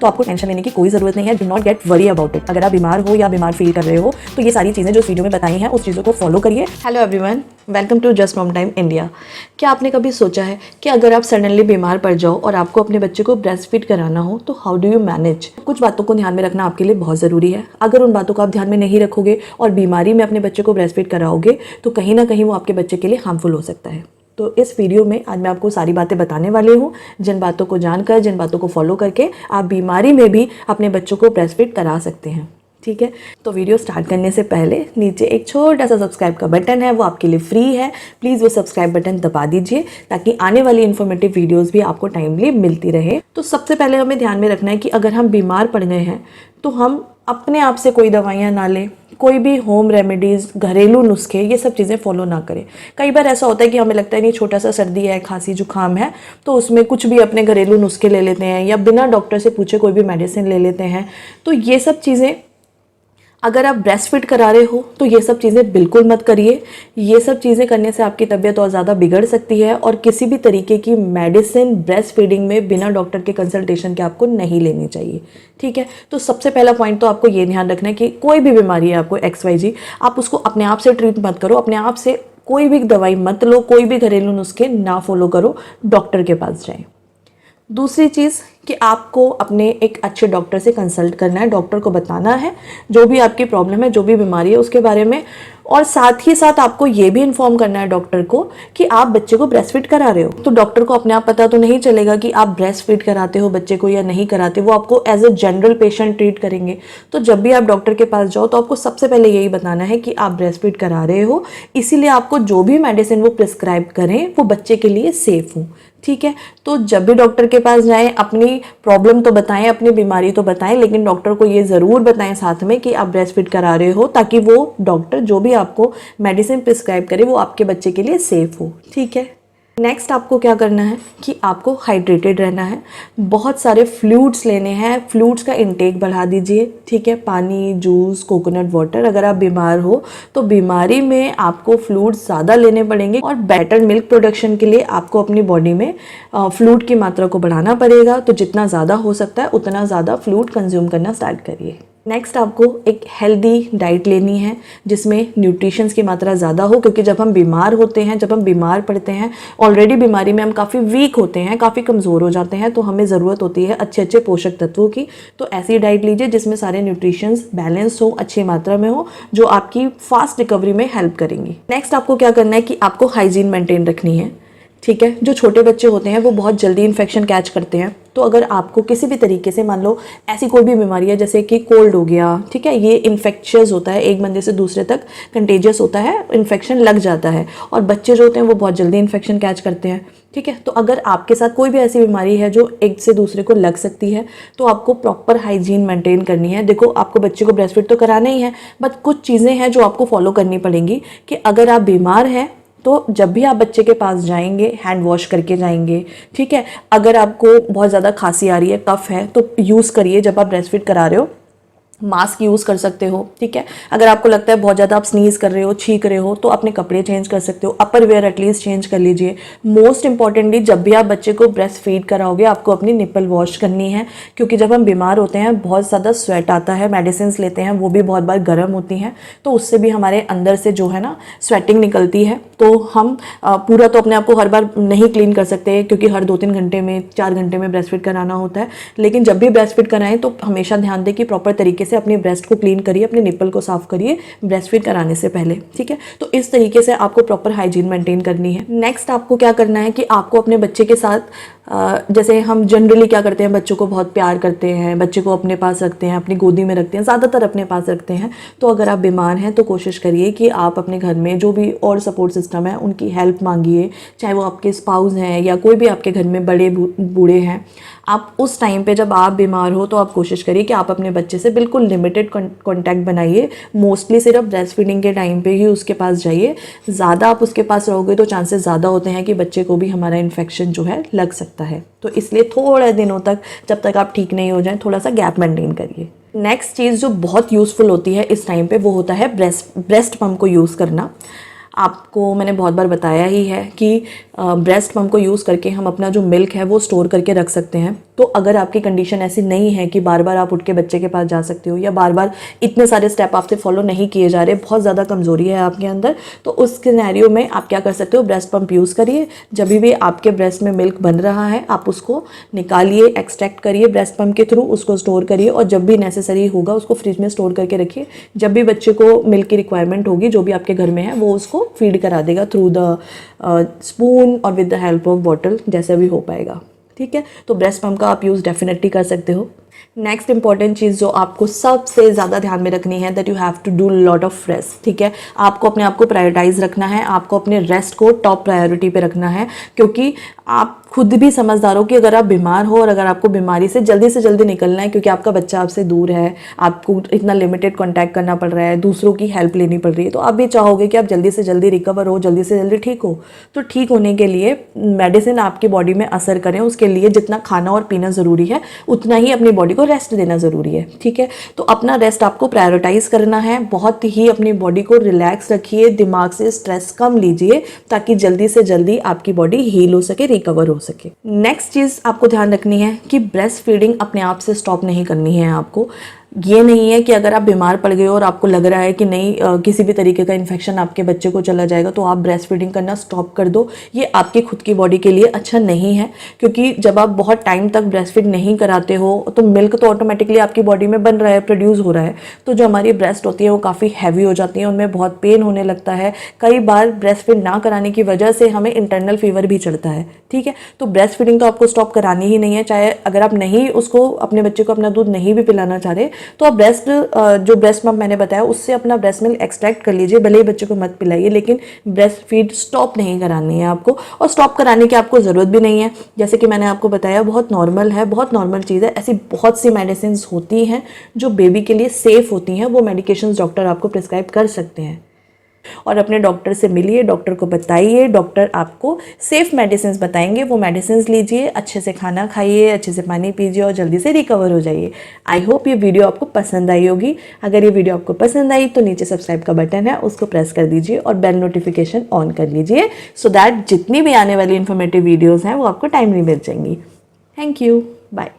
तो आपको टेंशन लेने की कोई ज़रूरत नहीं है। Do not gate worry about it. अगर आप बीमार हो या बीमार फील कर रहे हो तो ये सारी चीज़ें जो इस वीडियो में बताई हैं उस चीज़ों को फॉलो करिए। Hello everyone, welcome to just mom time India. क्या आपने कभी सोचा है कि अगर आप सडनली बीमार पड़ जाओ और आपको अपने बच्चे को ब्रेस्ट फीड कराना हो तो हाउ डू यू मैनेज? कुछ बातों को ध्यान में रखना आपके लिए बहुत ज़रूरी है। अगर उन बातों को आप ध्यान में नहीं रखोगे और बीमारी में अपने बच्चे को ब्रेस्ट फीड कराओगे तो कहीं ना कहीं वो आपके बच्चे के लिए हार्मफुल हो सकता है। तो इस वीडियो में आज मैं आपको सारी बातें बताने वाली हूँ, जिन बातों को जानकर, जिन बातों को फॉलो करके आप बीमारी में भी अपने बच्चों को ब्रेस्ट फीड करा सकते हैं। ठीक है, तो वीडियो स्टार्ट करने से पहले नीचे एक छोटा सा सब्सक्राइब का बटन है, वो आपके लिए फ्री है। प्लीज़ वो सब्सक्राइब बटन दबा दीजिए ताकि आने वाली इन्फॉर्मेटिव वीडियोस भी आपको टाइमली मिलती रहे। तो सबसे पहले हमें ध्यान में रखना है कि अगर हम बीमार पड़ गए हैं तो हम अपने आप से कोई दवाइयाँ ना लें, कोई भी होम रेमेडीज़, घरेलू नुस्खे, ये सब चीज़ें फॉलो ना करें। कई बार ऐसा होता है कि हमें लगता है नहीं, छोटा सा सर्दी है, खांसी जुकाम है, तो उसमें कुछ भी अपने घरेलू नुस्खे ले लेते हैं या बिना डॉक्टर से पूछे कोई भी मेडिसिन ले लेते हैं। तो ये सब चीज़ें, अगर आप ब्रेस्ट फीड करा रहे हो तो ये सब चीज़ें बिल्कुल मत करिए। ये सब चीज़ें करने से आपकी तबीयत और ज़्यादा बिगड़ सकती है और किसी भी तरीके की मेडिसिन ब्रेस्ट फीडिंग में बिना डॉक्टर के कंसल्टेशन के आपको नहीं लेनी चाहिए। ठीक है, तो सबसे पहला पॉइंट तो आपको ये ध्यान रखना है कि कोई भी बीमारी है आपको XYZ, आप उसको अपने आप से ट्रीट मत करो, अपने आप से कोई भी दवाई मत लो, कोई भी घरेलू नुस्खे ना फॉलो करो, डॉक्टर के पास जाएं। दूसरी चीज़ कि आपको अपने एक अच्छे डॉक्टर से कंसल्ट करना है, डॉक्टर को बताना है जो भी आपकी प्रॉब्लम है, जो भी बीमारी है उसके बारे में, और साथ ही साथ आपको ये भी इन्फॉर्म करना है डॉक्टर को कि आप बच्चे को ब्रेस्ट फीड करा रहे हो। तो डॉक्टर को अपने आप पता तो नहीं चलेगा कि आप ब्रेस्ट फीड कराते हो बच्चे को या नहीं कराते, वो आपको as a general patient treat करेंगे। तो जब भी आप डॉक्टर के पास जाओ तो आपको सबसे पहले यही बताना है कि आप ब्रेस्ट फीड करा रहे हो, इसीलिए आपको जो भी मेडिसिन वो प्रिस्क्राइब करें वो बच्चे के लिए सेफ हो। ठीक है, तो जब भी डॉक्टर के पास जाएं अपनी प्रॉब्लम तो बताएं, अपनी बीमारी तो बताएं, लेकिन डॉक्टर को ये ज़रूर बताएं साथ में कि आप ब्रेस्ट फीड करा रहे हो, ताकि वो डॉक्टर जो भी आपको मेडिसिन प्रिस्क्राइब करे वो आपके बच्चे के लिए सेफ हो। ठीक है, नेक्स्ट आपको क्या करना है कि आपको हाइड्रेटेड रहना है, बहुत सारे फ्लूइड्स लेने हैं, फ्लूइड्स का इंटेक बढ़ा दीजिए। ठीक है, पानी, जूस, कोकोनट वाटर। अगर आप बीमार हो तो बीमारी में आपको फ्लूइड्स ज़्यादा लेने पड़ेंगे और बेटर मिल्क प्रोडक्शन के लिए आपको अपनी बॉडी में फ्लूइड की मात्रा को बढ़ाना पड़ेगा। तो जितना ज़्यादा हो सकता है उतना ज़्यादा फ्लूइड कंज्यूम करना स्टार्ट करिए। नेक्स्ट आपको एक हेल्दी डाइट लेनी है जिसमें न्यूट्रिशंस की मात्रा ज़्यादा हो, क्योंकि जब हम बीमार होते हैं, जब हम बीमार पड़ते हैं, ऑलरेडी बीमारी में हम काफ़ी वीक होते हैं, काफ़ी कमज़ोर हो जाते हैं, तो हमें ज़रूरत होती है अच्छे अच्छे पोषक तत्वों की। तो ऐसी डाइट लीजिए जिसमें सारे न्यूट्रिशंस बैलेंस हो, अच्छी मात्रा में हो, जो आपकी फास्ट रिकवरी में हेल्प करेंगी। नेक्स्ट आपको क्या करना है कि आपको हाइजीन मेंटेन रखनी है। ठीक है, जो छोटे बच्चे होते हैं वो बहुत जल्दी इन्फेक्शन कैच करते हैं, तो अगर आपको किसी भी तरीके से, मान लो ऐसी कोई भी बीमारी है जैसे कि कोल्ड हो गया, ठीक है, ये इन्फेक्शियस होता है, एक बंदे से दूसरे तक कंटेजियस होता है, इन्फेक्शन लग जाता है, और बच्चे जो होते हैं वो बहुत जल्दी इन्फेक्शन कैच करते हैं। ठीक है, तो अगर आपके साथ कोई भी ऐसी बीमारी है जो एक से दूसरे को लग सकती है तो आपको प्रॉपर हाइजीन मेंटेन करनी है। देखो, आपको बच्चे को ब्रेस्ट फीड तो कराना ही है, बट कुछ चीज़ें हैं जो आपको फॉलो करनी पड़ेंगी कि अगर आप बीमार हैं तो जब भी आप बच्चे के पास जाएंगे हैंड वॉश करके जाएंगे। ठीक है, अगर आपको बहुत ज़्यादा खांसी आ रही है, कफ है, तो यूज़ करिए, जब आप ब्रेस्ट फीड करा रहे हो मास्क यूज़ कर सकते हो। ठीक है, अगर आपको लगता है बहुत ज़्यादा आप स्नीज़ कर रहे हो, छींक रहे हो, तो अपने कपड़े चेंज कर सकते हो, अपर वेयर एटलीस्ट चेंज कर लीजिए। मोस्ट इंपॉर्टेंटली, जब भी आप बच्चे को ब्रेस्ट फीड कराओगे आपको अपनी निप्पल वॉश करनी है, क्योंकि जब हम बीमार होते हैं बहुत ज़्यादा स्वेट आता है, मेडिसिन लेते हैं वो भी बहुत बार गर्म होती हैं, तो उससे भी हमारे अंदर से जो है ना स्वेटिंग निकलती है। तो हम पूरा तो अपने आप को हर बार नहीं क्लीन कर सकते, क्योंकि हर 2-3 घंटे में, 4 घंटे में ब्रेस्ट फीड कराना होता है, लेकिन जब भी ब्रेस्ट फीड कराएं तो हमेशा ध्यान दें कि प्रॉपर तरीके से अपने ब्रेस्ट को क्लीन करिए, अपने निप्पल को साफ करिए ब्रेस्ट फीड कराने से पहले। ठीक है, तो इस तरीके से आपको प्रॉपर हाइजीन मेंटेन करनी है। नेक्स्ट आपको क्या करना है कि आपको अपने बच्चे के साथ, जैसे हम जनरली क्या करते हैं, बच्चों को बहुत प्यार करते हैं, बच्चे को अपने पास रखते हैं, अपनी गोदी में रखते हैं, ज़्यादातर अपने पास रखते हैं। तो अगर आप बीमार हैं तो कोशिश करिए कि आप अपने घर में जो भी और सपोर्ट सिस्टम है उनकी हेल्प मांगिए, चाहे वो आपके स्पाउस हैं या कोई भी आपके घर में बड़े बूढ़े हैं। आप उस टाइम पे जब आप बीमार हो तो आप कोशिश करिए कि आप अपने बच्चे से बिल्कुल लिमिटेड कांटेक्ट बनाइए, मोस्टली सिर्फ ब्रेस्ट फीडिंग के टाइम पे ही उसके पास जाइए। ज़्यादा आप उसके पास रहोगे तो चांसेस ज़्यादा होते हैं कि बच्चे को भी हमारा इन्फेक्शन जो है लग सकता है। तो इसलिए थोड़े दिनों तक, जब तक आप ठीक नहीं हो जाएं, थोड़ा सा गैप मेंटेन करिए। नेक्स्ट चीज़ जो बहुत यूज़फुल होती है इस टाइम पे वो होता है ब्रेस्ट पम्प को यूज़ करना। आपको मैंने बहुत बार बताया ही है कि ब्रेस्ट पम्प को यूज़ करके हम अपना जो मिल्क है वो स्टोर करके रख सकते हैं। तो अगर आपकी कंडीशन ऐसी नहीं है कि बार बार आप उठ के बच्चे के पास जा सकते हो या बार बार इतने सारे स्टेप आपसे फॉलो नहीं किए जा रहे, बहुत ज़्यादा कमज़ोरी है आपके अंदर, तो उस सिनेरियो में आप क्या कर सकते हो, ब्रेस्ट पंप यूज़ करिए। जब भी आपके ब्रेस्ट में मिल्क बन रहा है आप उसको निकालिए, एक्सट्रैक्ट करिए ब्रेस्ट पंप के थ्रू, उसको स्टोर करिए और जब भी नेसेसरी होगा उसको फ्रिज में स्टोर करके रखिए। जब भी बच्चे को मिल्क की रिक्वायरमेंट होगी, जो भी आपके घर में है वो उसको फीड करा देगा थ्रू द स्पून और with the help of bottle, जैसे भी हो पाएगा। ठीक है, तो ब्रेस्ट पंप का आप यूज़ डेफिनेटली कर सकते हो। नेक्स्ट इंपॉर्टेंट चीज़ जो आपको सबसे ज़्यादा ध्यान में रखनी है, that you have to do lot of rest. ठीक है, आपको अपने आप को प्रायोरिटाइज रखना है, आपको अपने रेस्ट को टॉप प्रायोरिटी पे रखना है, क्योंकि आप खुद भी समझदार हो कि अगर आप बीमार हो और अगर आपको बीमारी से जल्दी निकलना है, क्योंकि आपका बच्चा आपसे दूर है, आपको इतना लिमिटेड कांटेक्ट करना पड़ रहा है, दूसरों की हेल्प लेनी पड़ रही है, तो आप भी चाहोगे कि आप जल्दी से जल्दी रिकवर हो, जल्दी से जल्दी ठीक हो। तो ठीक होने के लिए मेडिसिन आपकी बॉडी में असर करें, उसके लिए जितना खाना और पीना ज़रूरी है उतना ही अपनी बॉडी को रेस्ट देना ज़रूरी है। ठीक है, तो अपना रेस्ट आपको प्रायोरिटाइज करना है, बहुत ही अपनी बॉडी को रिलैक्स रखिए, दिमाग से स्ट्रेस कम लीजिए ताकि जल्दी से जल्दी आपकी बॉडी हील हो सके, रिकवर हो सके। नेक्स्ट चीज़ आपको ध्यान रखनी है कि ब्रेस्ट फीडिंग अपने आप से स्टॉप नहीं करनी है आपको। ये नहीं है कि अगर आप बीमार पड़ गए हो और आपको लग रहा है कि नहीं किसी भी तरीके का इन्फेक्शन आपके बच्चे को चला जाएगा तो आप ब्रेस्ट फीडिंग करना स्टॉप कर दो। ये आपकी खुद की बॉडी के लिए अच्छा नहीं है, क्योंकि जब आप बहुत टाइम तक ब्रेस्ट फीड नहीं कराते हो तो मिल्क तो ऑटोमेटिकली आपकी बॉडी में बन रहा है, प्रोड्यूस हो रहा है, तो जो हमारी ब्रेस्ट होती है वो काफ़ी हैवी हो जाती है, उनमें बहुत पेन होने लगता है। कई बार ब्रेस्ट फीड ना कराने की वजह से हमें इंटरनल फीवर भी चढ़ता है। ठीक है, तो ब्रेस्ट फीडिंग तो आपको स्टॉप करानी ही नहीं है, चाहे अगर आप नहीं उसको अपने बच्चे को अपना दूध नहीं भी पिलाना चाह रहे तो आप जो ब्रेस्ट पंप मैंने बताया उससे अपना ब्रेस्ट मिल्क एक्सट्रैक्ट कर लीजिए, भले ही बच्चे को मत पिलाइए, लेकिन ब्रेस्ट फीड स्टॉप नहीं करानी है आपको, और स्टॉप कराने की आपको ज़रूरत भी नहीं है। जैसे कि मैंने आपको बताया बहुत नॉर्मल है, बहुत नॉर्मल चीज़ है। ऐसी बहुत सी मेडिसिन होती हैं जो बेबी के लिए सेफ़ होती हैं, वो मेडिकेशंस डॉक्टर आपको प्रिस्क्राइब कर सकते हैं। और अपने डॉक्टर से मिलिए, डॉक्टर को बताइए, डॉक्टर आपको सेफ मेडिसिन बताएंगे, वो मेडिसिन लीजिए, अच्छे से खाना खाइए, अच्छे से पानी पीजिए और जल्दी से रिकवर हो जाइए। आई होप ये वीडियो आपको पसंद आई होगी। अगर ये वीडियो आपको पसंद आई तो नीचे सब्सक्राइब का बटन है, उसको प्रेस कर दीजिए और बेल नोटिफिकेशन ऑन कर लीजिए, सो दैट जितनी भी आने वाली इन्फॉर्मेटिव वीडियोज़ हैं वो आपको टाइमली मिल जाएंगी। Thank you, bye.